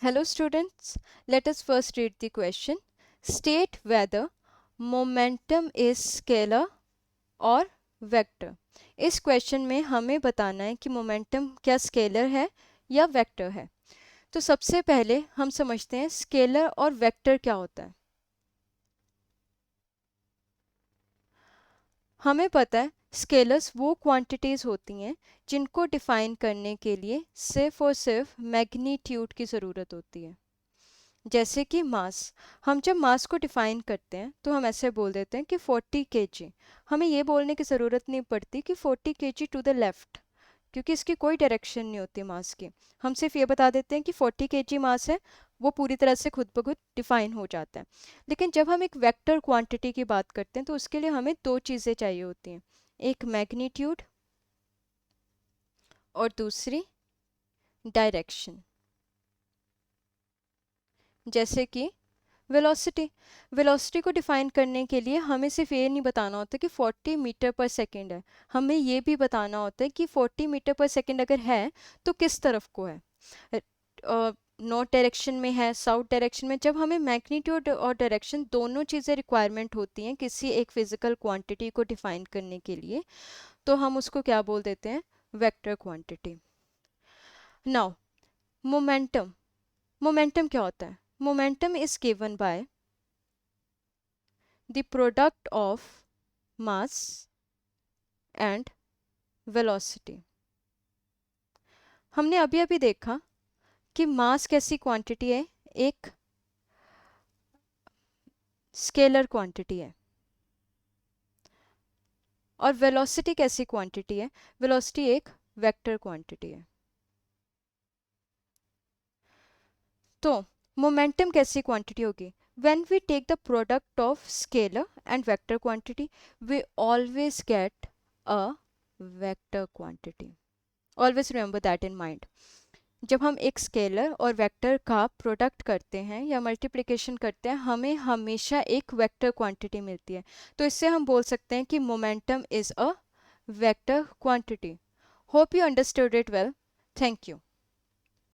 Hello students, let us first read the question. State whether momentum is scalar और vector. इस question में हमें बताना है कि मोमेंटम क्या स्केलर है या वेक्टर है। तो सबसे पहले हम समझते हैं स्केलर और वेक्टर क्या होता है। हमें पता है स्केलर्स वो क्वांटिटीज़ होती हैं जिनको डिफाइन करने के लिए सिर्फ और सिर्फ मैग्नीट्यूड की ज़रूरत होती है। जैसे कि मास, हम जब मास को डिफाइन करते हैं तो हम ऐसे बोल देते हैं कि 40 kg। हमें ये बोलने की ज़रूरत नहीं पड़ती कि 40 kg टू द लेफ़्ट, क्योंकि इसकी कोई डायरेक्शन नहीं होती मास की। हम सिर्फ ये बता देते हैं कि 40 kg मास है, वो पूरी तरह से खुद ब खुद डिफाइन हो जाता है। लेकिन जब हम एक वेक्टर क्वांटिटी की बात करते हैं तो उसके लिए हमें दो चीज़ें चाहिए होती हैं, एक मैग्नीट्यूड और दूसरी डायरेक्शन। जैसे कि वेलोसिटी, वेलोसिटी को डिफाइन करने के लिए हमें सिर्फ ये नहीं बताना होता कि 40 मीटर पर सेकंड है, हमें ये भी बताना होता है कि 40 मीटर पर सेकंड अगर है तो किस तरफ को है, नॉर्थ डायरेक्शन में है, साउथ डायरेक्शन में। जब हमें मैग्नीट्यूड और डायरेक्शन दोनों चीज़ें रिक्वायरमेंट होती हैं किसी एक फिजिकल क्वांटिटी को डिफाइन करने के लिए, तो हम उसको क्या बोल देते हैं, vector quantity. Now momentum, momentum क्या होता है? Momentum is given by the product of mass and velocity। हमने अभी अभी देखा कि मास कैसी क्वांटिटी है, एक स्केलर क्वांटिटी है, और वेलोसिटी कैसी क्वांटिटी है, वेलोसिटी एक वेक्टर क्वांटिटी है। तो मोमेंटम कैसी क्वांटिटी होगी? when we take the product of scalar and vector quantity, we always get a vector quantity. Always remember that in mind। जब हम एक स्केलर और वेक्टर का प्रोडक्ट करते हैं या मल्टीप्लिकेशन करते हैं, हमें हमेशा एक वेक्टर क्वांटिटी मिलती है। तो इससे हम बोल सकते हैं कि momentum is a vector quantity. Hope you understood it well. Thank you.